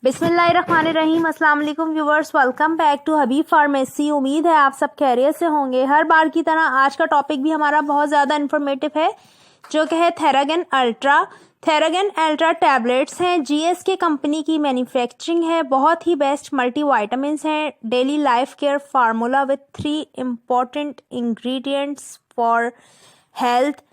बिस्मिल्लाहिर्रहमानिर्रहीम। अस्सलाम वालेकुम viewers, welcome back to Habib pharmacy. उम्मीद है आप सब खैरियत से होंगे। हर बार की तरह आज का टॉपिक भी हमारा बहुत ज़्यादा इन्फॉर्मेटिव है, जो कि है थेरागन अल्ट्रा। थेरागन अल्ट्रा टैबलेट्स हैं, जीएसके कंपनी की मैन्युफैक्चरिंग है। बहुत ही बेस्ट मल्टी वाइटामिन्स हैं, daily life care formula with 3 important ingredients for health.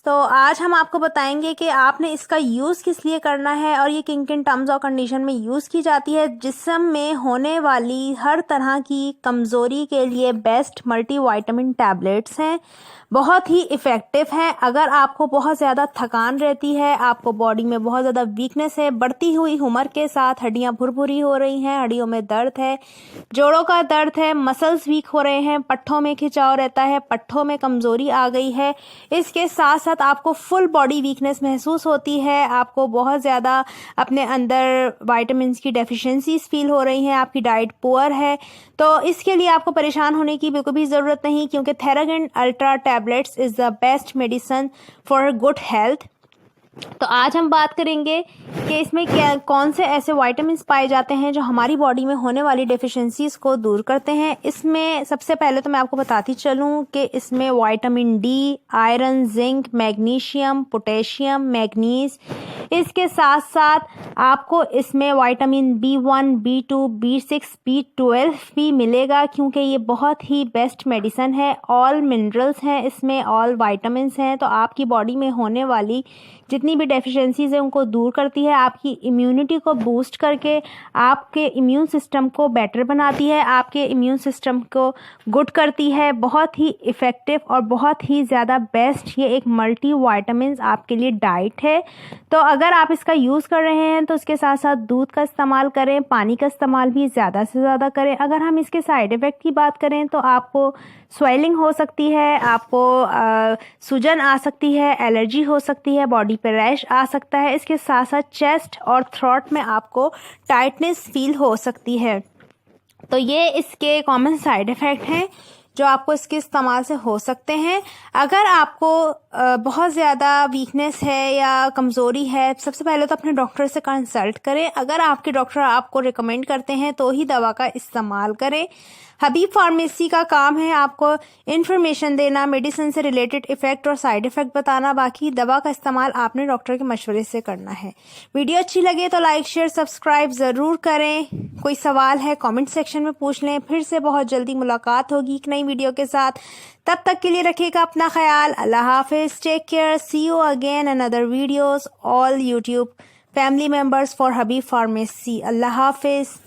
तो आज हम आपको बताएंगे कि आपने इसका यूज़ किस लिए करना है और ये किन किन टर्म्स और कंडीशन में यूज़ की जाती है। जिस्म में होने वाली हर तरह की कमज़ोरी के लिए बेस्ट मल्टी वाइटामिन टैबलेट्स हैं, बहुत ही इफ़ेक्टिव हैं। अगर आपको बहुत ज़्यादा थकान रहती है, आपको बॉडी में बहुत ज़्यादा वीकनेस है, बढ़ती हुई उम्र के साथ हड्डियां भुरभुरी हो रही हैं, हड्डियों में दर्द है, जोड़ों का दर्द है, मसल्स वीक हो रहे हैं, पट्ठों में खिंचाव रहता है, पट्ठों में कमज़ोरी आ गई है, इसके साथ साथ आपको फुल बॉडी वीकनेस महसूस होती है, आपको बहुत ज़्यादा अपने अंदर वाइटामिन्स की डेफिशिएंसीज फील हो रही हैं, आपकी डाइट पुअर है, तो इसके लिए आपको परेशान होने की बिल्कुल भी ज़रूरत नहीं, क्योंकि Theragran ultra tablets is the best medicine for good health. तो आज हम बात करेंगे कि इसमें कौन से ऐसे विटामिन्स पाए जाते हैं जो हमारी बॉडी में होने वाली डेफिशिएंसीज को दूर करते हैं। इसमें सबसे पहले तो मैं आपको बताती चलूं कि इसमें vitamin D, iron, zinc, magnesium, potassium, manganese, इसके साथ साथ आपको इसमें vitamin B1, B2, B6, B12 भी मिलेगा, क्योंकि ये बहुत ही बेस्ट मेडिसिन है। ऑल मिनरल्स हैं इसमें, ऑल विटामिन्स हैं, तो आपकी बॉडी में होने वाली जितनी भी डेफिशिएंसीज है उनको दूर करती है, आपकी इम्यूनिटी को बूस्ट करके आपके इम्यून सिस्टम को बेटर बनाती है, आपके इम्यून सिस्टम को गुड करती है। बहुत ही इफ़ेक्टिव और बहुत ही ज़्यादा बेस्ट ये एक मल्टी वाइटामिन्स आपके लिए डाइट है। तो अगर आप इसका यूज़ कर रहे हैं तो इसके साथ साथ दूध का इस्तेमाल करें, पानी का इस्तेमाल भी ज़्यादा से ज़्यादा करें। अगर हम इसके साइड इफ़ेक्ट की बात करें तो आपको स्वेलिंग हो सकती है, आपको सूजन आ सकती है, एलर्जी हो सकती है, बॉडी पे रैश आ सकता है, इसके साथ साथ चेस्ट और थ्रोट में आपको टाइटनेस फील हो सकती है। तो ये इसके कॉमन साइड इफ़ेक्ट हैं जो आपको इसके इस्तेमाल से हो सकते हैं। अगर आपको बहुत ज़्यादा वीकनेस है या कमज़ोरी है, सबसे पहले तो अपने डॉक्टर से कंसल्ट करें। अगर आपके डॉक्टर आपको रिकमेंड करते हैं तो ही दवा का इस्तेमाल करें। हबीब फार्मेसी का काम है आपको इन्फॉर्मेशन देना, मेडिसिन से रिलेटेड इफ़ेक्ट और साइड इफ़ेक्ट बताना, बाकी दवा का इस्तेमाल आपने डॉक्टर के मशवरे से करना है। वीडियो अच्छी लगे तो लाइक, शेयर, सब्सक्राइब ज़रूर करें। कोई सवाल है कमेंट सेक्शन में पूछ लें। फिर से बहुत जल्दी मुलाकात होगी एक नई वीडियो के साथ। तब तक के लिए रखिएगा अपना ख्याल। अल्लाह हाफिज़, take care, see you again another videos. All YouTube family members for Habib pharmacy. अल्लाह हाफिज़।